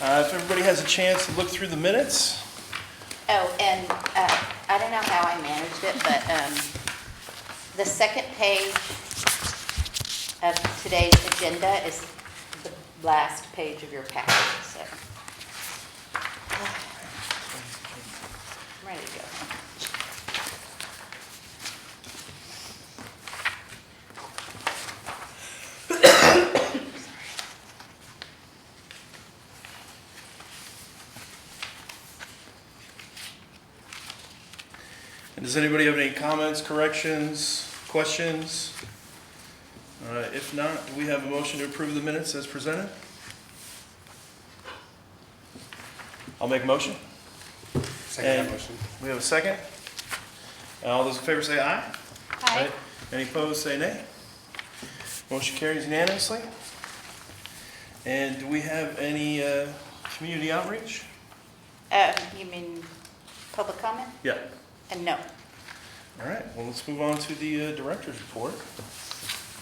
If everybody has a chance to look through the minutes. Oh, and I don't know how I managed it, but the second page of today's agenda is the last page of your packet, so. I'm ready to go. And does anybody have any comments, corrections, questions? If not, do we have a motion to approve the minutes as presented? I'll make a motion. Second And that motion. We have a second. All those in favor say aye. Aye. Any opposed say nay. Motion carries unanimously. And do we have any community outreach? You mean public comment? Yeah. No. All right, well, let's move on to the director's report.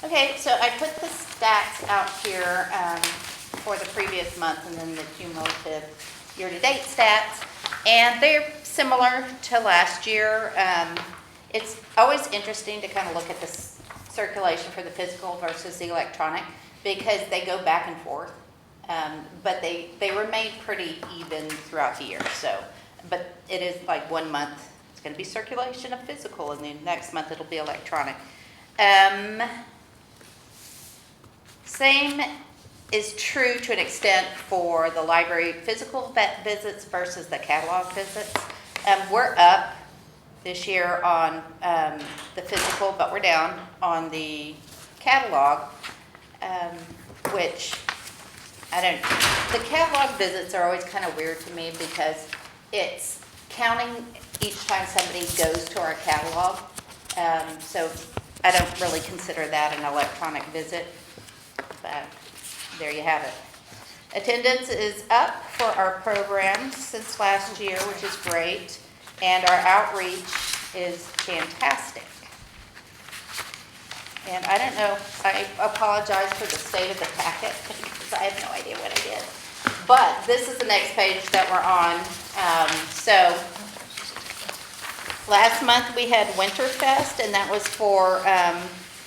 Okay, so I put the stats out here for the previous month and then the cumulative year-to-date stats, and they're similar to last year. It's always interesting to kind of look at the circulation for the physical versus the electronic because they go back and forth, but they remain pretty even throughout the year. So, but it is like 1 month it's going to be circulation of physical, and then next month it'll be electronic. Same is true to an extent for the library physical visits versus the catalog visits. We're up this year on the physical, but we're down on the catalog, which the catalog visits are always kind of weird to me because it's counting each time somebody goes to our catalog. So I don't really consider that an electronic visit, but there you have it. Attendance is up for our programs since last year, which is great, and our outreach is fantastic. And I don't know, I apologize for the state of the packet because I have no idea what I did. But this is the next page that we're on. So last month we had Winterfest, and that was for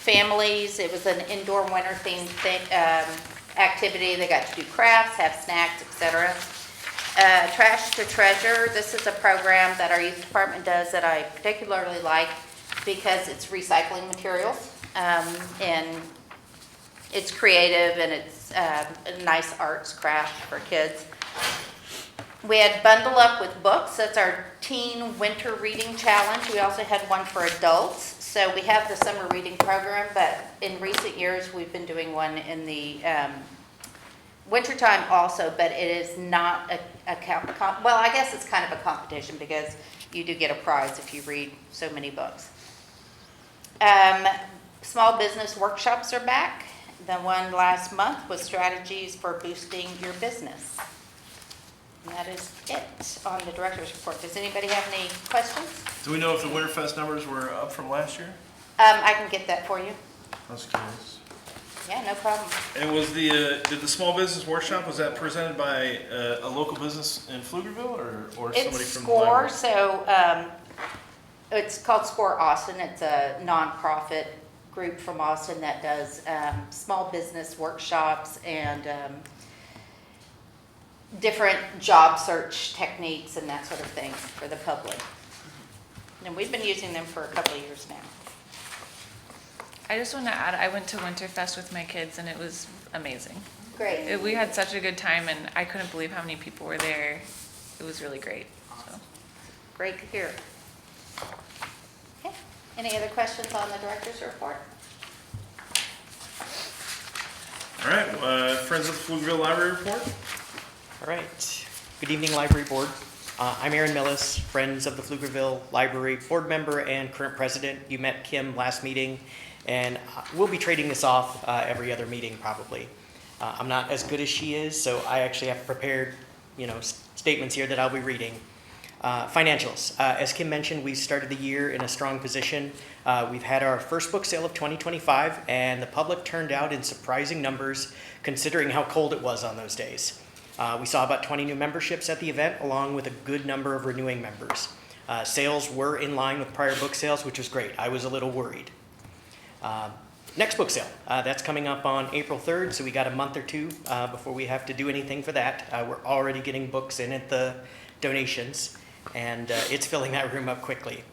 families. It was an indoor winter themed activity. They got to do crafts, have snacks, etc. Trash to Treasure. This is a program that our youth department does that I particularly like because it's recycling materials, and it's creative and it's a nice arts craft for kids. We had Bundle Up with Books. That's our teen winter reading challenge. We also had one for adults. So we have the summer reading program, but in recent years we've been doing one in the wintertime also, but it is not well, I guess it's kind of a competition because you do get a prize if you read so many books. Small business workshops are back. The one last month was strategies for boosting your business. And that is it on the director's report. Does anybody have any questions? Do we know if the Winterfest numbers were up from last year? I can get that for you. I was curious. Yeah, no problem. And was did the small business workshop, was that presented by a local business in Pflugerville or somebody It's from the SCORE, library? so it's called SCORE Austin. It's a nonprofit group from Austin that does small business workshops and different job search techniques and that sort of thing for the public. And we've been using them for a couple of years now. I just want to add, I went to Winterfest with my kids and it was amazing. Great. We had such a good time and I couldn't believe how many people were there. It was really great. So. Great to hear. Okay. Any other questions on the director's report? All right, Friends of the Pflugerville Library report. All right. Good evening, Library Board. I'm Aaron Millis, Friends of the Pflugerville Library Board member and current president. You met Kim last meeting, and we'll be trading this off every other meeting probably. I'm not as good as she is, so I actually have prepared, statements here that I'll be reading. Financials. As Kim mentioned, we started the year in a strong position. We've had our first book sale of 2025, and the public turned out in surprising numbers considering how cold it was on those days. We saw about 20 new memberships at the event, along with a good number of renewing members. Sales were in line with prior book sales, which was great. I was a little worried. Next book sale, that's coming up on April 3rd, so we got a month or two before we have to do anything for that. We're already getting books in at the donations, and it's filling that room up quickly.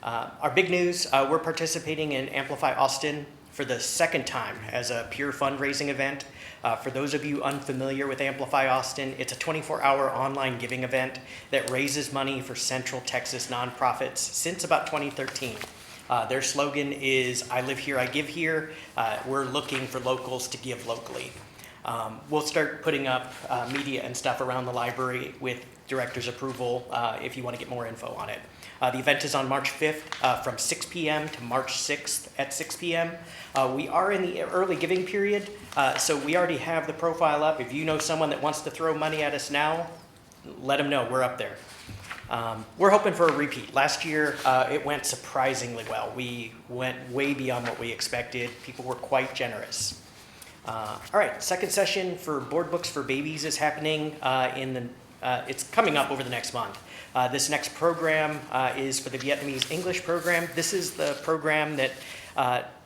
Our big news, we're participating in Amplify Austin for the second time as a pure fundraising event. For those of you unfamiliar with Amplify Austin, it's a 24-hour online giving event that raises money for Central Texas nonprofits since about 2013. Their slogan is, "I live here, I give here." We're looking for locals to give locally. We'll start putting up media and stuff around the library with director's approval if you want to get more info on it. The event is on March 5th from 6 p.m. to March 6th at 6 p.m. We are in the early giving period, so we already have the profile up. If you know someone that wants to throw money at us now, let them know we're up there. We're hoping for a repeat. Last year, it went surprisingly well. We went way beyond what we expected. People were quite generous. All right, second session for Board Books for Babies is happening it's coming up over the next month. This next program is for the Vietnamese English program. This is the program that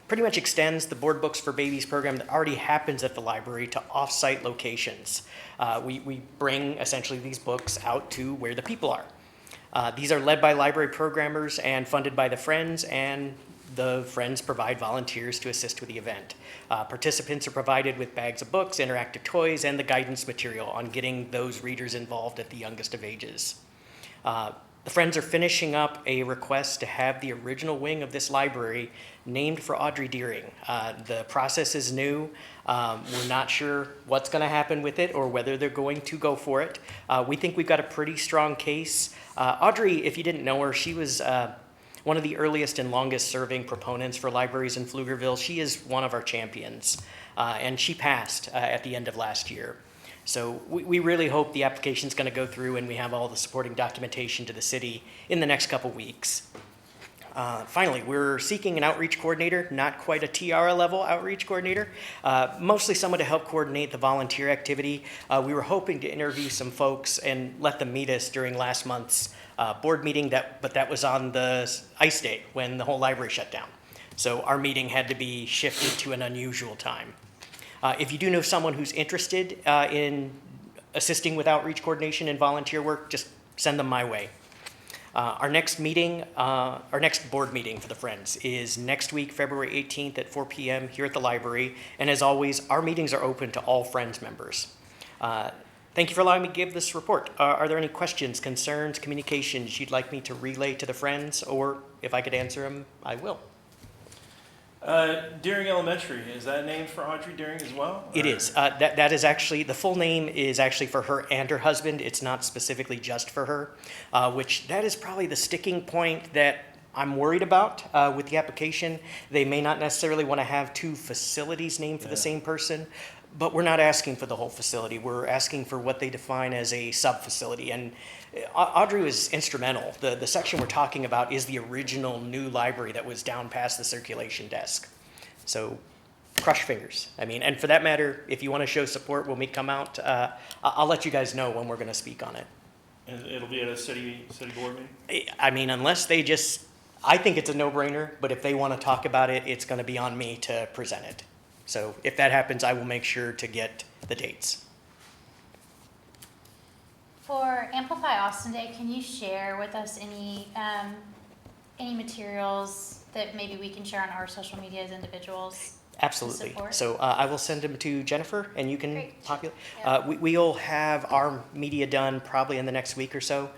pretty much extends the Board Books for Babies program that already happens at the library to off-site locations. We bring essentially these books out to where the people are. These are led by library programmers and funded by the Friends, and the Friends provide volunteers to assist with the event. Participants are provided with bags of books, interactive toys, and the guidance material on getting those readers involved at the youngest of ages. The Friends are finishing up a request to have the original wing of this library named for Audrey Deering. The process is new. We're not sure what's going to happen with it or whether they're going to go for it. We think we've got a pretty strong case. Audrey, if you didn't know her, she was one of the earliest and longest serving proponents for libraries in Pflugerville. She is one of our champions, and she passed at the end of last year. So we really hope the application's going to go through and we have all the supporting documentation to the city in the next couple weeks. Finally, we're seeking an outreach coordinator, not quite a tiara level outreach coordinator, mostly someone to help coordinate the volunteer activity. We were hoping to interview some folks and let them meet us during last month's board meeting, but that was on the ice day when the whole library shut down. So our meeting had to be shifted to an unusual time. If you do know someone who's interested in assisting with outreach coordination and volunteer work, just send them my way. Our next board meeting for the Friends is next week, February 18th at 4 p.m. here at the library. And as always, our meetings are open to all Friends members. Thank you for allowing me to give this report. Are there any questions, concerns, communications you'd like me to relay to the Friends? Or if I could answer them, I will. Deering Elementary, is that named for Audrey Deering as well? It is. That is actually, the full name is actually for her and her husband. It's not specifically just for her, which that is probably the sticking point that I'm worried about with the application. They may not necessarily want to have two facilities named for the same person, but we're not asking for the whole facility. We're asking for what they define as a sub-facility. And Audrey was instrumental. The section we're talking about is the original new library that was down past the circulation desk. So crush fingers. I mean, and for that matter, if you want to show support when we come out, I'll let you guys know when we're going to speak on it. And it'll be at a city board meeting? I mean, unless they just, I think it's a no-brainer, but if they want to talk about it, it's going to be on me to present it. So if that happens, I will make sure to get the dates. For Amplify Austin Day, can you share with us any materials that maybe we can share on our social media as individuals? Absolutely. Support? So I will send them to Jennifer, and you can Great. populate. Yeah. We'll have our media done probably in the next week or so.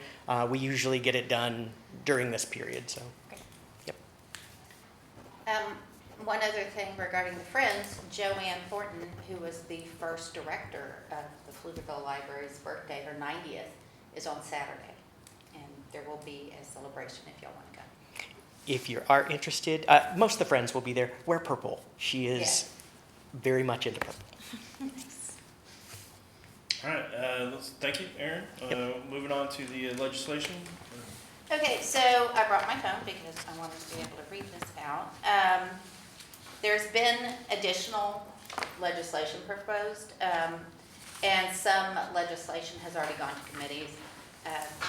We usually get it done during this period. So, Great. yep. One other thing regarding the Friends, Joanne Thornton, who was the first director of the Pflugerville Library's birthday, her 90th, is on Saturday. And there will be a celebration if y'all want to go. If you are interested, most of the Friends will be there. Wear purple. She is very much into purple. Nice. All right, thank you, Aaron. Moving on to the legislation. Okay, so I brought my phone because I wanted to be able to read this out. There's been additional legislation proposed. And some legislation has already gone to committees.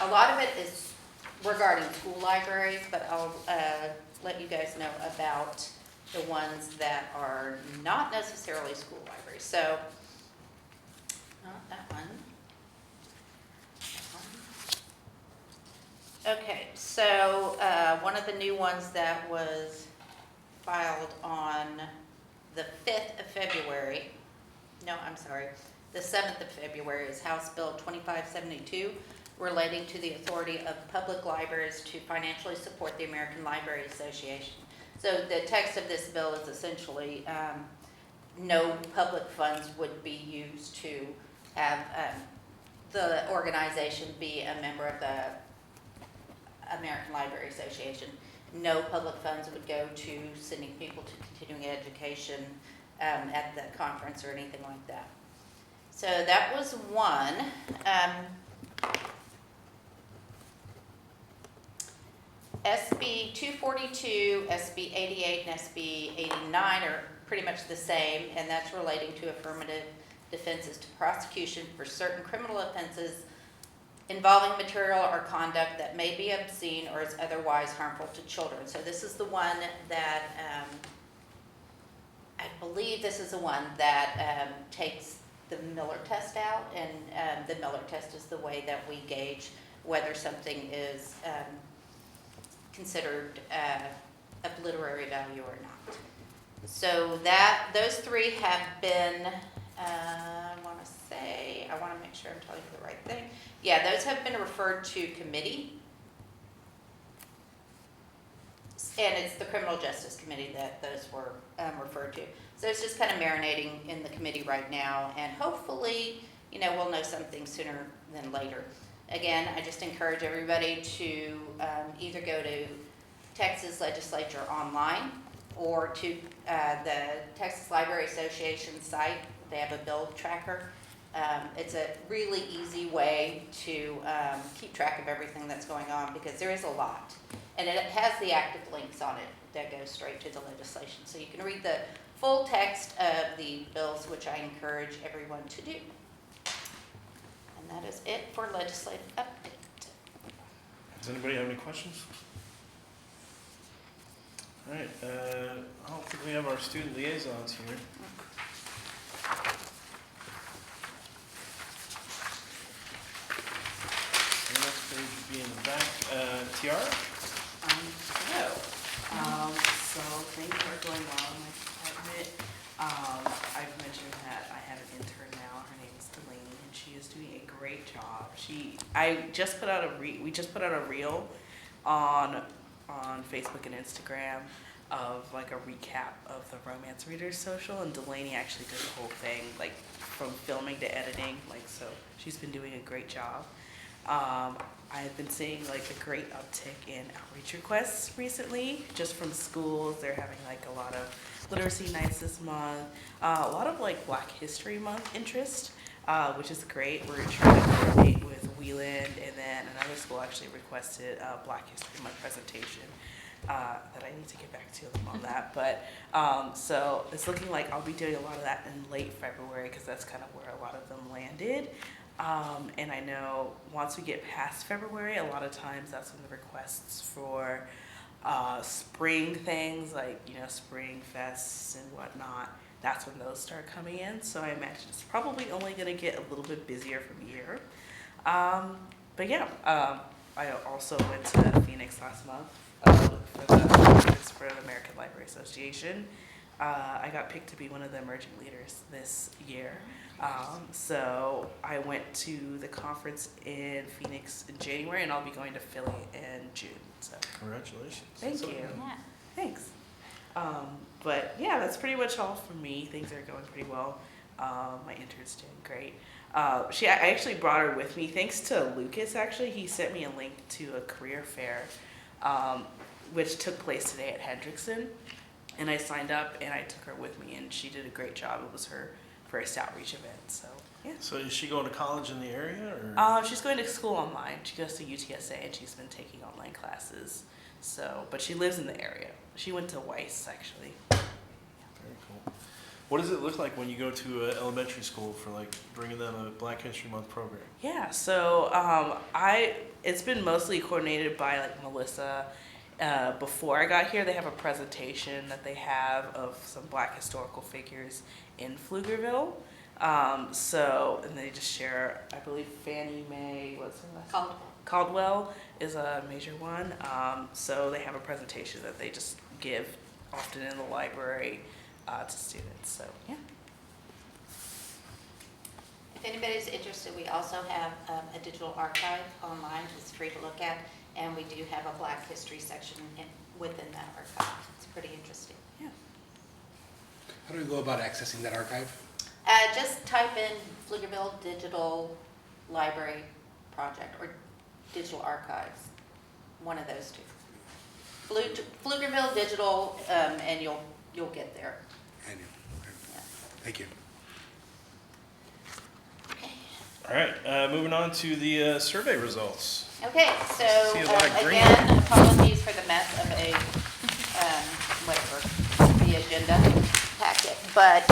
A lot of it is regarding school libraries, but I'll let you guys know about the ones that are not necessarily school libraries. So, not that one. Okay, so one of the new ones that was filed on the 5th of February, no, I'm sorry, the 7th of February is House Bill 2572, relating to the authority of public libraries to financially support the American Library Association. So the text of this bill is essentially no public funds would be used to have the organization be a member of the American Library Association. No public funds would go to sending people to continuing education at the conference or anything like that. So that was one. SB 242, SB 88, and SB 89 are pretty much the same, and that's relating to affirmative defenses to prosecution for certain criminal offenses involving material or conduct that may be obscene or is otherwise harmful to children. So this is the one that, I believe this is the one that takes the Miller test out, and the Miller test is the way that we gauge whether something is considered of literary value or not. So those three have been, I want to make sure I'm telling you the right thing. Yeah, those have been referred to committee. And it's the Criminal Justice Committee that those were referred to. So it's just kind of marinating in the committee right now, and hopefully, we'll know something sooner than later. Again, I just encourage everybody to either go to Texas Legislature online or to the Texas Library Association site. They have a bill tracker. It's a really easy way to keep track of everything that's going on, because there is a lot. And it has the active links on it that go straight to the legislation. So you can read the full text of the bills, which I encourage everyone to do. And that is it for legislative update. Does anybody have any questions? All right, I don't think we have our student liaisons here. The next page would be in the back. Tiara? So things are going well in my department. I've mentioned that I have an intern now. Her name is Delaney, and she is doing a great job. We just put out a reel on Facebook and Instagram of like a recap of the Romance Readers Social, and Delaney actually did the whole thing, like from filming to editing. So she's been doing a great job. I've been seeing like a great uptick in outreach requests recently, just from schools. They're having like a lot of literacy nights this month, a lot of like Black History Month interest, which is great. We're trying to coordinate with Wheeland, and then another school actually requested a Black History Month presentation that I need to get back to them on that. But so it's looking like I'll be doing a lot of that in late February, because that's kind of where a lot of them landed. And I know once we get past February, a lot of times that's when the requests for spring things, like, spring fests and whatnot, that's when those start coming in. So I imagine it's probably only going to get a little bit busier from here. But yeah, I also went to Phoenix last month for the American Library Association. I got picked to be one of the emerging leaders this year. So I went to the conference in Phoenix in January, and I'll be going to Philly in June. So Congratulations. thank That's you. okay. Yeah. Thanks. But yeah, that's pretty much all for me. Things are going pretty well. My intern's doing great. I actually brought her with me. Thanks to Lucas, actually. He sent me a link to a career fair, which took place today at Hendrickson. And I signed up, and I took her with me, and she did a great job. It was her first outreach event, so yeah. So is she going to college in the area, or? She's going to school online. She goes to UTSA, and she's been taking online classes. So, but she lives in the area. She went to Weiss, actually. Very cool. What does it look like when you go to elementary school for like bringing them a Black History Month program? Yeah, so it's been mostly coordinated by like Melissa. Before I got here, they have a presentation that they have of some Black historical figures in Pflugerville. And they just share, I believe Fannie Mae, what's her last name? Caldwell is a major one. So they have a presentation that they just give often in the library to students. So yeah. If anybody's interested, we also have a digital archive online. It's free to look at. And we do have a Black History section within that archive. It's pretty interesting. Yeah. How do we go about accessing that archive? Just type in Pflugerville Digital Library Project or Digital Archives, one of those two. Pflugerville Digital, and you'll get there. Annual. Yeah. Thank you. All right, moving on to the survey results. Okay, so See a lot of green. again, apologies for the mess of the agenda packet, but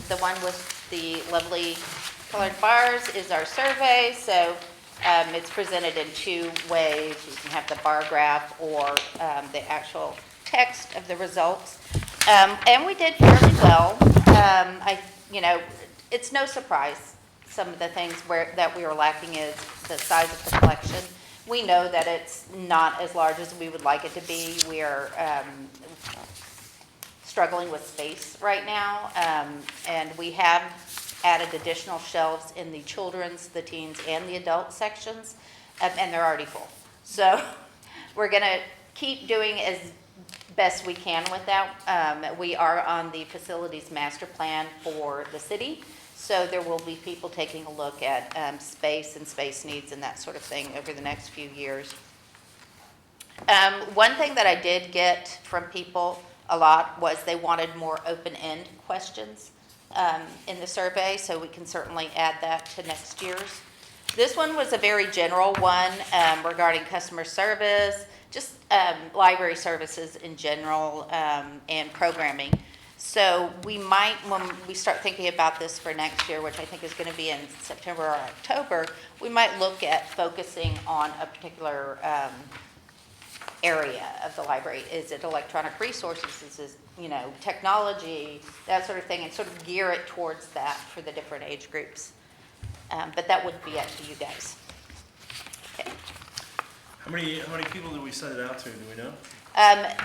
the one with the lovely colored bars is our survey. So it's presented in two ways. You can have the bar graph or the actual text of the results, and we did fairly well. It's no surprise. Some of the things that we were lacking is the size of the collection. We know that it's not as large as we would like it to be. We are struggling with space right now, and we have added additional shelves in the children's, the teens, and the adult sections, and they're already full. So we're going to keep doing as best we can with that. We are on the facilities master plan for the city. So there will be people taking a look at space and space needs and that sort of thing over the next few years. One thing that I did get from people a lot was they wanted more open-end questions in the survey, so we can certainly add that to next year's. This one was a very general one regarding customer service, just library services in general, and programming. So we might, when we start thinking about this for next year, which I think is going to be in September or October, we might look at focusing on a particular area of the library. Is it electronic resources? Is it, technology, that sort of thing, and sort of gear it towards that for the different age groups. But that would be up to you guys. Okay. How many people did we send it out to? Do we know?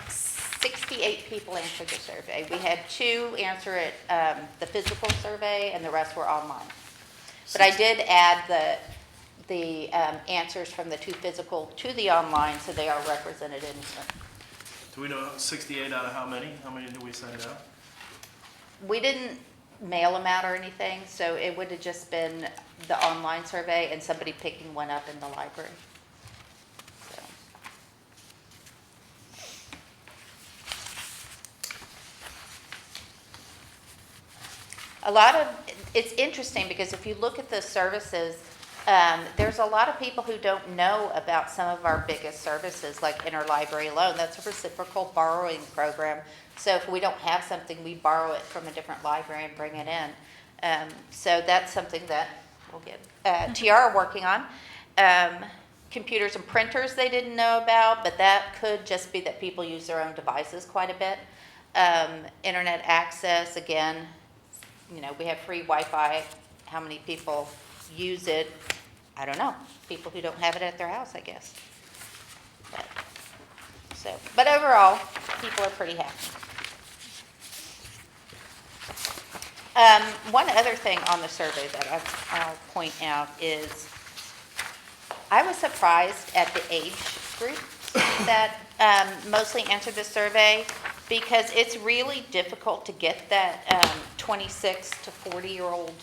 68 people answered the survey. We had 2 answer it, the physical survey, and the rest were online. But I did add the answers from the 2 physical to the online, so they are represented in here. Do we know 68 out of how many? How many did we send out? We didn't mail them out or anything, so it would have just been the online survey and somebody picking one up in the library. So. It's interesting because if you look at the services, there's a lot of people who don't know about some of our biggest services, like interlibrary loan. That's a reciprocal borrowing program. So if we don't have something, we borrow it from a different library and bring it in. So that's something that we'll get TR working on. Computers and printers they didn't know about, but that could just be that people use their own devices quite a bit. Internet access, again, we have free Wi-Fi. How many people use it? I don't know. People who don't have it at their house, I guess. But overall, people are pretty happy. One other thing on the survey that I'll point out is I was surprised at the age group that mostly answered the survey, because it's really difficult to get that 26 to 40-year-old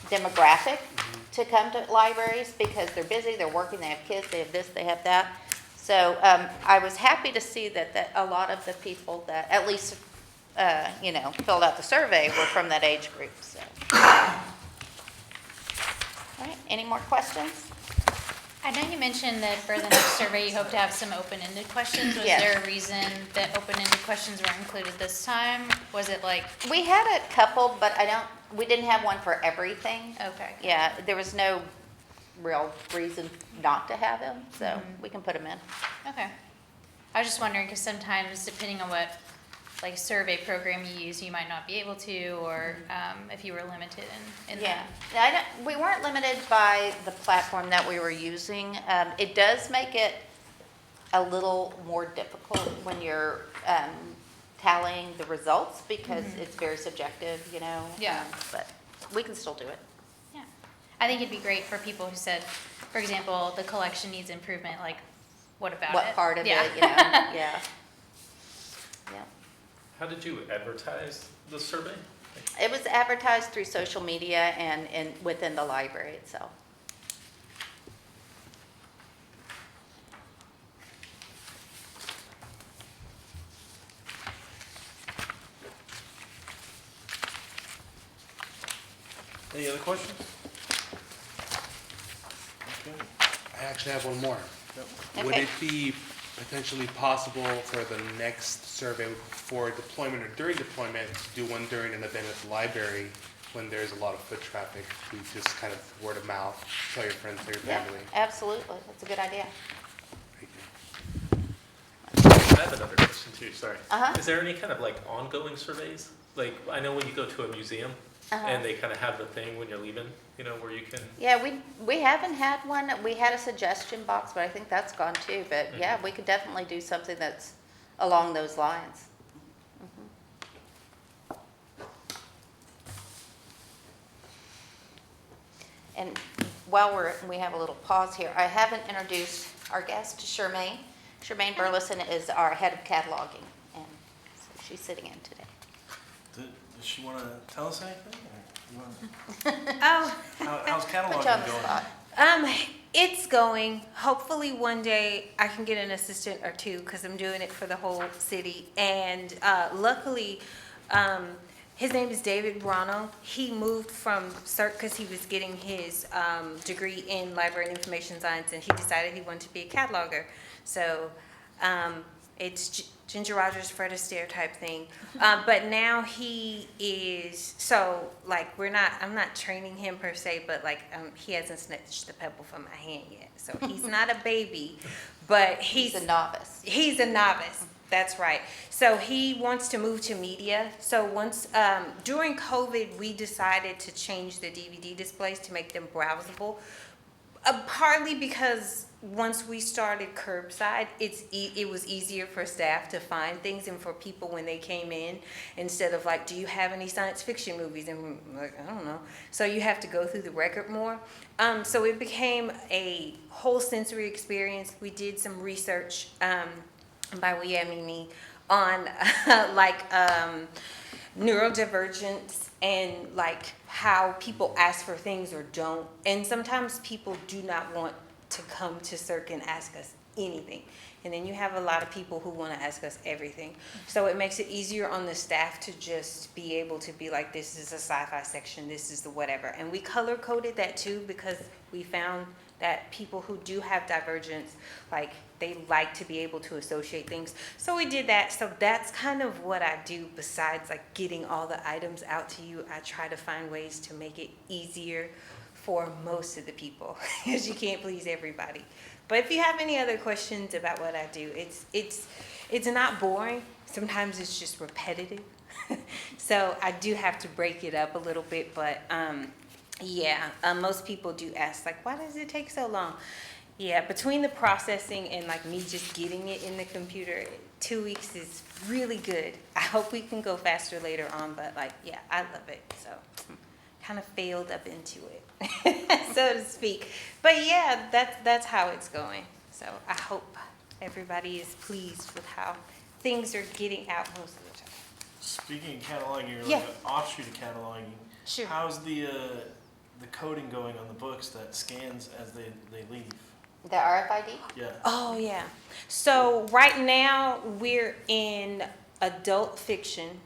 demographic to come to libraries because they're busy, they're working, they have kids, they have this, they have that. So I was happy to see that a lot of the people that at least filled out the survey were from that age group. So. All right, any more questions? I know you mentioned that for the next survey, you hope to have some open-ended questions. Was Yes. there a reason that open-ended questions were included this time? Was it like, We had a couple, but we didn't have one for everything. okay. Yeah, there was no real reason not to have them, so we can put them in. Okay. I was just wondering, because sometimes depending on what, like, survey program you use, you might not be able to, or if you were limited in Yeah, that. we weren't limited by the platform that we were using. It does make it a little more difficult when you're tallying the results because it's very subjective, you know? Yeah. But we can still do it. Yeah. I think it'd be great for people who said, for example, the collection needs improvement, like, what about it? What part of it, Yeah. you know? Yeah. Yeah. How did you advertise the survey? It was advertised through social media and within the library itself. Any other questions? Okay. I actually have one more. Yep. Would Okay. it be potentially possible for the next survey for deployment or during deployment to do one during an event at the library when there's a lot of foot traffic to just kind of word of mouth, tell your friends, tell your Yeah, family? absolutely. That's a good idea. Thank you. I have another question too, sorry. Uh-huh. Is there any kind of like ongoing surveys? Like, I know when you go to a museum and they kind of have the thing when you're leaving, you know, where you can, Yeah, we haven't had one. We had a suggestion box, but I think that's gone too. But yeah, we could definitely do something that's along those lines. And while we have a little pause here, I haven't introduced our guest, Charmaine. Charmaine Burleson is our head of cataloging, and so she's sitting in today. Does she want to tell us anything? Or you wanna- Oh, how's Put you on cataloging the going? spot. it's going. Hopefully one day I can get an assistant or two because I'm doing it for the whole city. And luckily, his name is David Brano. He moved from CERT because he was getting his degree in library and information science, and he decided he wanted to be a cataloger. So it's Ginger Rogers, Fred Astaire type thing. But now he is, so like I'm not training him per se, but like he hasn't snatched the pebble from my hand yet. So he's not a baby, but He's a novice. He's a novice. That's right. So he wants to move to media. So once, during COVID, we decided to change the DVD displays to make them browsable. Partly because once we started curbside, it was easier for staff to find things and for people when they came in, instead of like, do you have any science fiction movies? And we're like, I don't know. So you have to go through the record more. So it became a whole sensory experience. We did some research, by we, I mean me, on neurodivergence and like how people ask for things or don't. And sometimes people do not want to come to CERC and ask us anything. And then you have a lot of people who want to ask us everything. So it makes it easier on the staff to just be able to be like, this is a sci-fi section, this is the whatever. And we color coded that too because we found that people who do have divergence, like they like to be able to associate things. So we did that. So that's kind of what I do besides like getting all the items out to you. I try to find ways to make it easier for most of the people because you can't please everybody. But if you have any other questions about what I do, it's not boring. Sometimes it's just repetitive. So I do have to break it up a little bit, but most people do ask, like, why does it take so long? Yeah, between the processing and like me just getting it in the computer, 2 weeks is really good. I hope we can go faster later on, but like, yeah, I love it. So kind of failed up into it, so to speak. But yeah, that's how it's going. So I hope everybody is pleased with how things are getting out most of the time. Speaking of cataloging, you're Yeah. like an offshoot of cataloging. Sure. How's the coding going on the books that scans as they leave? The RFID? Yeah. Oh, yeah. So right now we're in adult fiction.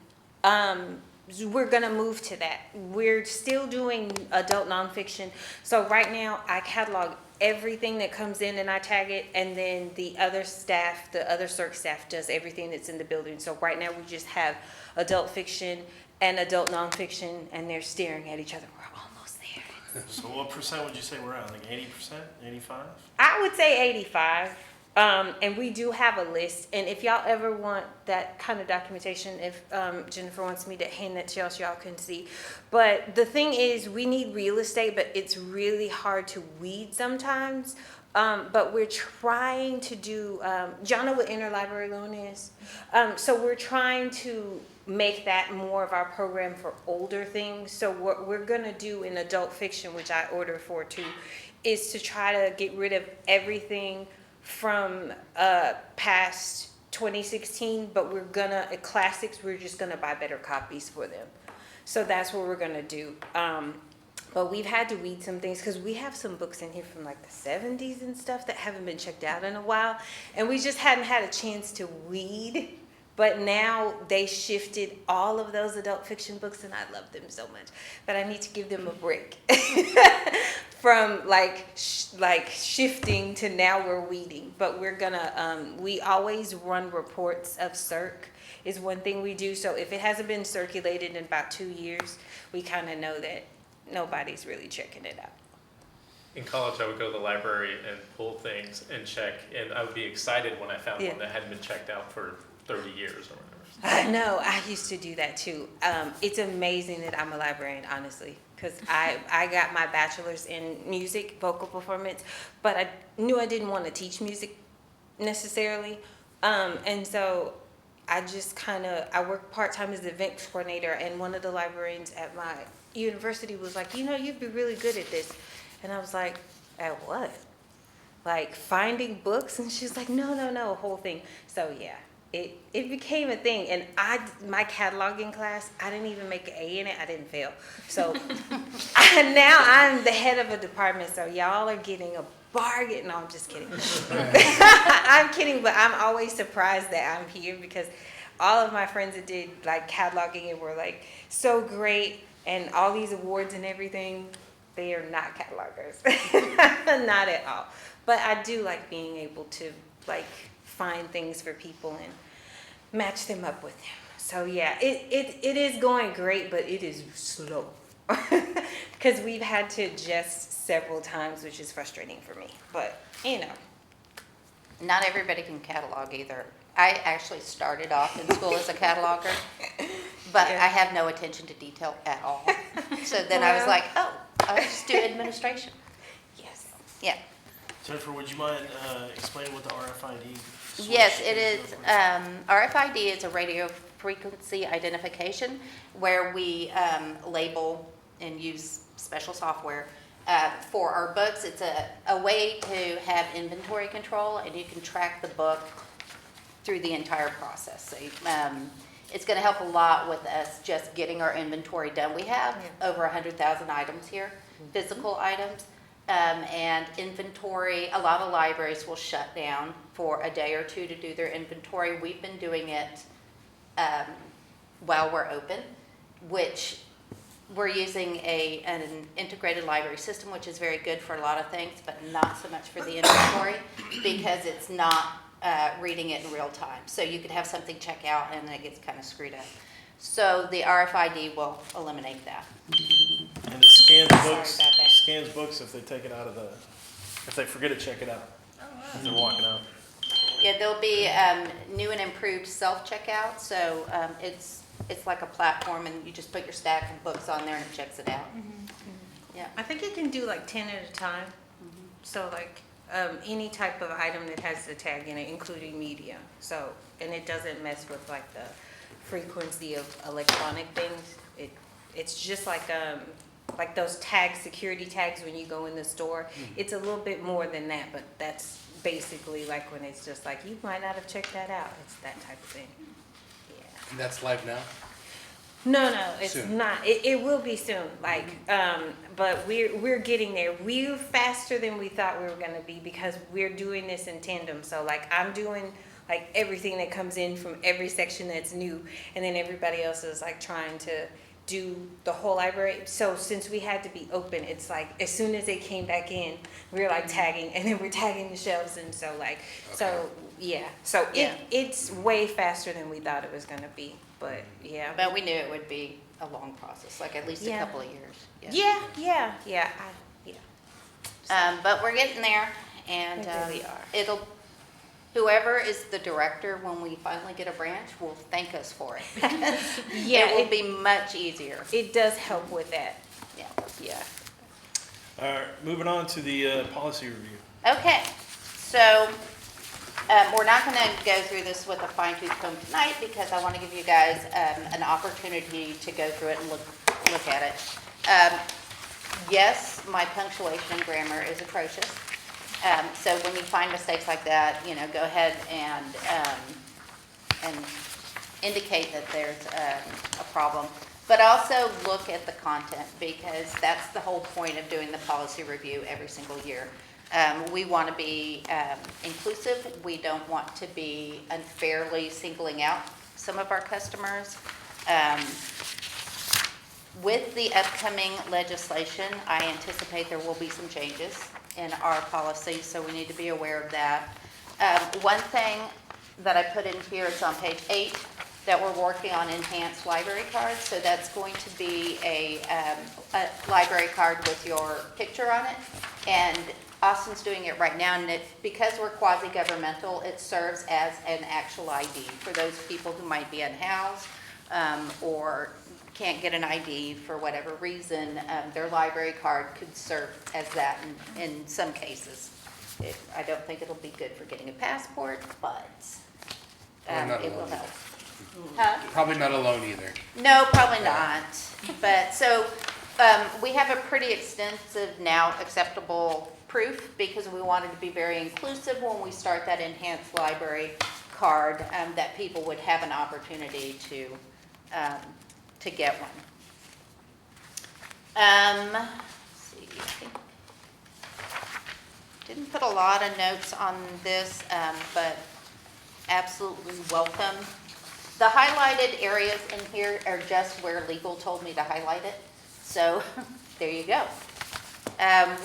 we're gonna move to that. We're still doing adult nonfiction. So right now, I catalog everything that comes in and I tag it, and then the other staff, the other circ staff does everything that's in the building. So right now, we just have adult fiction and adult nonfiction, and they're staring at each other. We're almost there. So what percent would you say we're at? Like 80%, 85? I would say 85. And we do have a list, and if y'all ever want that kind of documentation, if Jennifer wants me to hand that to y'all so y'all can see. But the thing is, we need real estate, but it's really hard to weed sometimes. But we're trying to do, y'all know what interlibrary loan is? So we're trying to make that more of our program for older things. So what we're gonna do in adult fiction, which I order for too, is to try to get rid of everything from past 2016, but we're gonna, classics, we're just gonna buy better copies for them. So that's what we're gonna do. But we've had to weed some things because we have some books in here from like the 70s and stuff that haven't been checked out in a while. And we just hadn't had a chance to weed. But now they shifted all of those adult fiction books, and I love them so much. But I need to give them a break from like shifting to now we're weeding. But we're gonna, we always run reports of circ is one thing we do. So if it hasn't been circulated in about 2 years, we kind of know that nobody's really checking it out. In college, I would go to the library and pull things and check, and I would be excited when I found Yeah. one that hadn't been checked out for 30 years or whatever. I know, I used to do that too. It's amazing that I'm a librarian, honestly, because I got my bachelor's in music, vocal performance, but I knew I didn't want to teach music necessarily. And so I just I worked part-time as the event coordinator, and one of the librarians at my university was like, you'd be really good at this. And I was like, at what? Like finding books? And she's like, no, whole thing. So yeah. It became a thing, and my cataloging class, I didn't even make an A in it. I didn't fail. So now I'm the head of a department, so y'all are getting a bargain. No, I'm just kidding. I'm kidding, but I'm always surprised that I'm here because all of my friends that did like cataloging and were like so great and all these awards and everything, they are not catalogers. Not at all. But I do like being able to like find things for people and match them up with them. So yeah, it is going great, but it is slow because we've had to adjust several times, which is frustrating for me. But Not everybody can catalog either. I actually started off in school as a cataloger, but Yeah. I have no attention to detail at all. So then I was Well. like, I'll just do administration. yes. Yeah. Jennifer, would you mind explaining what the RFID switch Yes, it is. real quick? RFID is a radio frequency identification where we label and use special software for our books. It's a way to have inventory control, and you can track the book through the entire process. So it's going to help a lot with us just getting our inventory done. We have over 100,000 items here, physical items. And inventory, a lot of libraries will shut down for a day or two to do their inventory. We've been doing it while we're open, which we're using an integrated library system, which is very good for a lot of things, but not so much for the inventory because it's not reading it in real time. So you could have something check out and it gets kind of screwed up. So the RFID will eliminate that. And it scans books, about that. scans books if they take it out of if they forget to check it out. If they're walking out. Yeah, there'll be new and improved self-checkout, so it's like a platform, and you just put your stack of books on there and it checks it out. Yeah. I think it can do like 10 at a time. So like any type of item that has the tag in it, including media. So, and it doesn't mess with like the frequency of electronic things. It's just like those tags, security tags when you go in the store. It's a little bit more than that, but that's basically like when it's just like, you might not have checked that out. It's that type of thing. Yeah. And that's live now? No, it's Soon. not. It will be soon. Like, but we're getting there. We're faster than we thought we were gonna be because we're doing this in tandem. So like I'm doing like everything that comes in from every section that's new, and then everybody else is like trying to do the whole library. So since we had to be open, it's like as soon as they came back in, we were like tagging, and then we're tagging the shelves, and so like so yeah. So Yeah. it's way faster than we thought it was gonna be, but yeah. But we knew it would be a long process, like at least a Yeah. couple of years. Yeah. But we're getting there, and We really are. it'll, whoever is the director, when we finally get a branch, will thank us for it. Yeah, It will be much easier. It does help with that. Yeah. Yeah. All right, moving on to the policy review. Okay, so we're not going to go through this with a fine tooth comb tonight because I want to give you guys an opportunity to go through it and look at it. Yes, my punctuation and grammar is atrocious. So when you find mistakes like that, go ahead and indicate that there's a problem. But also look at the content, because that's the whole point of doing the policy review every single year. We want to be inclusive. We don't want to be unfairly singling out some of our customers. With the upcoming legislation, I anticipate there will be some changes in our policy, so we need to be aware of that. One thing that I put in here is on page 8, that we're working on enhanced library cards. So that's going to be a library card with your picture on it. And Austin's doing it right now, and because we're quasi-governmental, it serves as an actual ID for those people who might be unhoused or can't get an ID for whatever reason. Their library card could serve as that in some cases. I don't think it'll be good for getting a passport, but it will help. Huh? Probably not alone either. No, probably not. But so we have a pretty extensive now acceptable proof, because we wanted to be very inclusive when we start that enhanced library card, that people would have an opportunity to get one. Let's see, I think didn't put a lot of notes on this, but absolutely welcome. The highlighted areas in here are just where legal told me to highlight it. So there you go.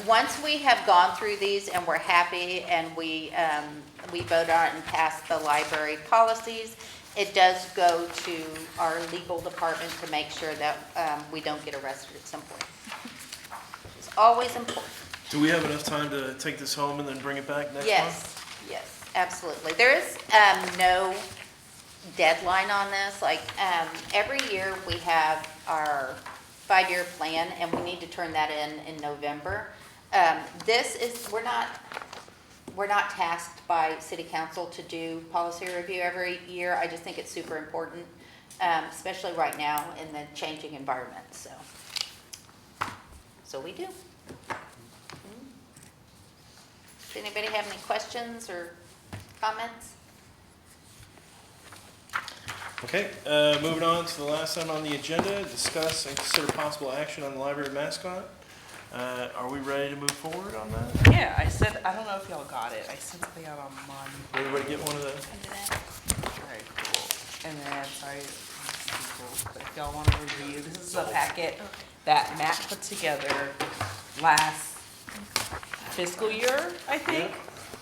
Once we have gone through these and we're happy and we vote on it and pass the library policies, it does go to our legal department to make sure that we don't get arrested at some point. It's always important. Do we have enough time to take this home and then bring it back next month? Yes, absolutely. There is no deadline on this. Like every year we have our 5-year plan, and we need to turn that in November. We're not tasked by city council to do policy review every year. I just think it's super important, especially right now in the changing environment. So we do. Does anybody have any questions or comments? Okay, moving on to the last item on the agenda, discuss and consider possible action on the library mascot. Are we ready to move forward on that? Yeah, I don't know if y'all got it. I sent something out on Monday. Everybody get one of those? Alright, cool. And then, sorry, but if y'all want to review, this is a packet that Matt put together last fiscal year, I think.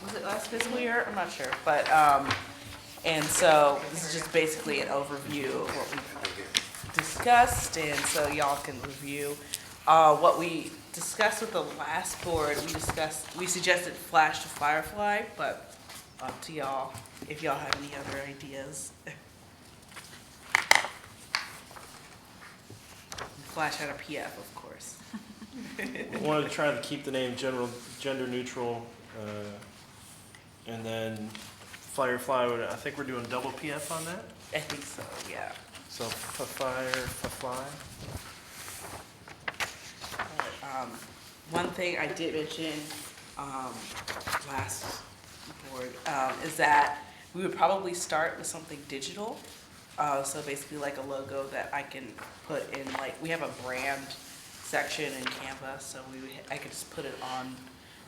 Was it last fiscal year? I'm not sure, but, and so this is just basically an overview of what we discussed, and so y'all can review. What we discussed with the last board, we suggested Flash to Firefly, but up to y'all if y'all have any other ideas. Flash had a PF, of course. I wanted to try to keep the name gender neutral, and then Firefly I think we're doing double PF on that. I think so, yeah. So Firefly. One thing I did mention last board is that we would probably start with something digital. So basically like a logo that I can put in, like we have a brand section in Canva, so I could just put it on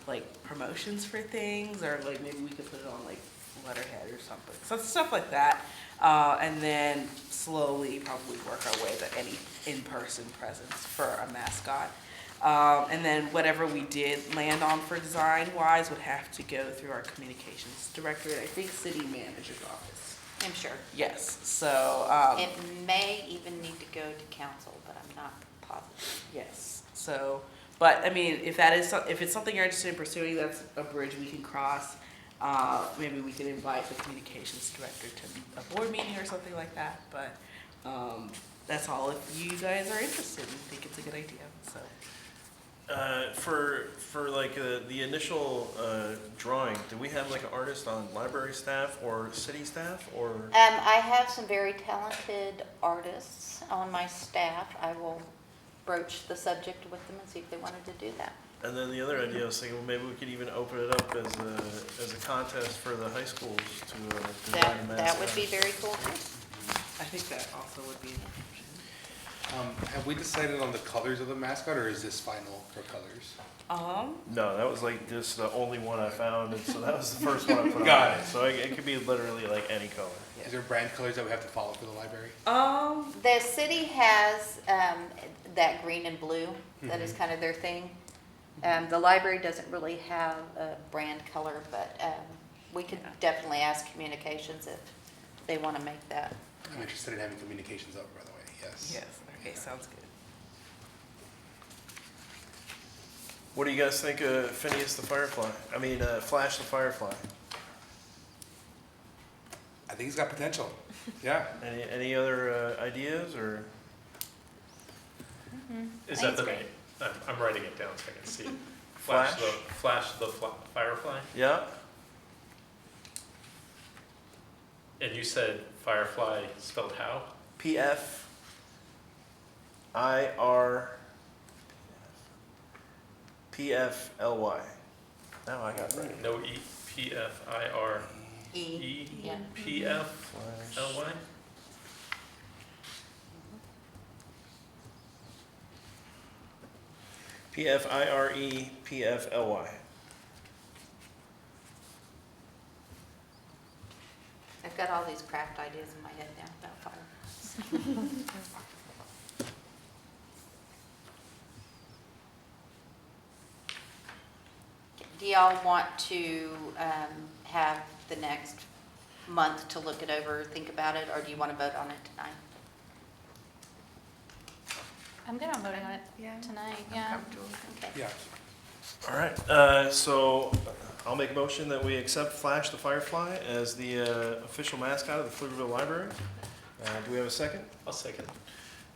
like promotions for things, or like maybe we could put it on like letterhead or something. So stuff like that. And then slowly probably work our way to any in-person presence for a mascot. And then whatever we did land on for design-wise would have to go through our communications director, I think city manager's office. I'm sure. Yes, so, It may even need to go to council, but I'm not positive. yes, so, but, I mean, if that is, if it's something you're interested in pursuing, that's a bridge we can cross. Maybe we can invite the communications director to a board meeting or something like that, but, that's all if you guys are interested and think it's a good idea, so. For like the initial drawing, do we have like an artist on library staff or city staff or? I have some very talented artists on my staff. I will broach the subject with them and see if they wanted to do that. And then the other idea I was thinking, well, maybe we could even open it up as a contest for the high schools to design a mascot. That would be very cool too. I think that also would be an option. Have we decided on the colors of the mascot, or is this final for colors? No, that was like just the only one I found, and so that was the first one I put Got on. it. So it could be literally like any color. Is there brand colors that we have to follow for the library? The city has that green and blue. That is kind of their thing. The library doesn't really have a brand color, but we could definitely ask communications if they want to make that. I'm interested in having communications up, by the way, yes. Yes, okay, sounds good. What do you guys think of Phineas the Firefly? I mean, Flash the Firefly. I think he's got potential, yeah. Any other ideas or? Is that the name? I'm writing it down so I can see. Flash? Flash the Firefly? Yeah. And you said Firefly spelled how? PFIRPFLY. Now I got it right. No E, PFIRE, Yeah. PFLY? PFIREPFLY. I've got all these craft ideas in my head now about fire. Do y'all want to have the next month to look it over, think about it, or do you want to vote on it tonight? I'm good on voting on it tonight, yeah. Okay. Yeah. All right, so I'll make a motion that we accept Flash the Firefly as the official mascot of the Pflugerville Library. Do we have a second? I'll second.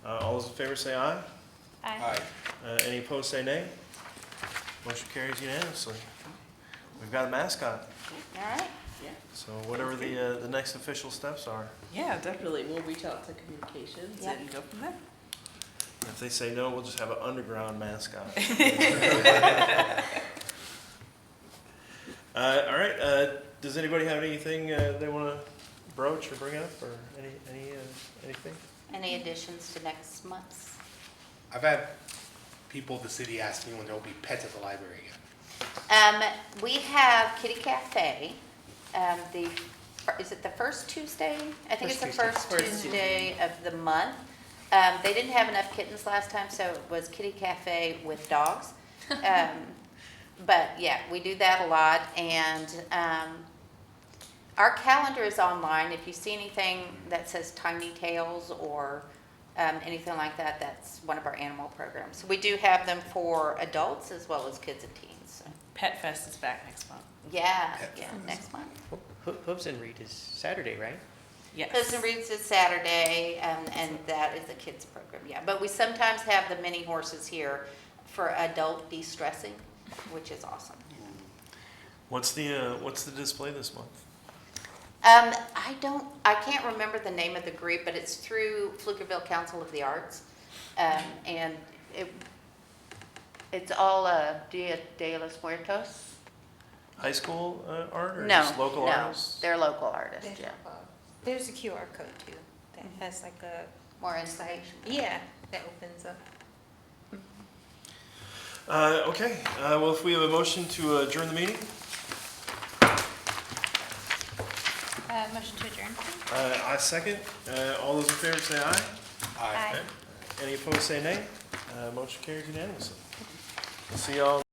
All those in favor say aye. Aye. Any opposed say nay. Motion carries unanimously. We've got a mascot, All right. Yeah. so whatever the next official steps are. Yeah, definitely. We'll reach out to communications Yep. and go from there. If they say no, we'll just have an underground mascot. All right, does anybody have anything they want to broach or bring up, or anything? Any additions to next month's? I've had people at the city ask me when there will be pets at the library again. We have Kitty Cafe. Is it the first Tuesday? I think it's the first Tuesday of the month. They didn't have enough kittens last time, so it was Kitty Cafe with dogs. But yeah, we do that a lot, and our calendar is online. If you see anything that says Tiny Tales or anything like that, that's one of our animal programs. So we do have them for adults as well as kids and teens. So. Pet Fest is back next month. Yeah, next month. Hooves and Reed is Saturday, right? Yes. Hooves and Reeds is Saturday, and that is a kids program, yeah. But we sometimes have the mini horses here for adult de-stressing, which is awesome. What's the display this month? I can't remember the name of the group, but it's through Pflugerville Council of the Arts. And it's all Dia de los Muertos. High school art or No, just local no, artists? they're local artists, yeah. There's a QR code too, that has like a, More insight. yeah, that opens up. Okay, well, if we have a motion to adjourn the meeting? motion to adjourn. I second. All those in favor say aye. Aye. Any opposed say nay. Motion carries unanimously. We'll see y'all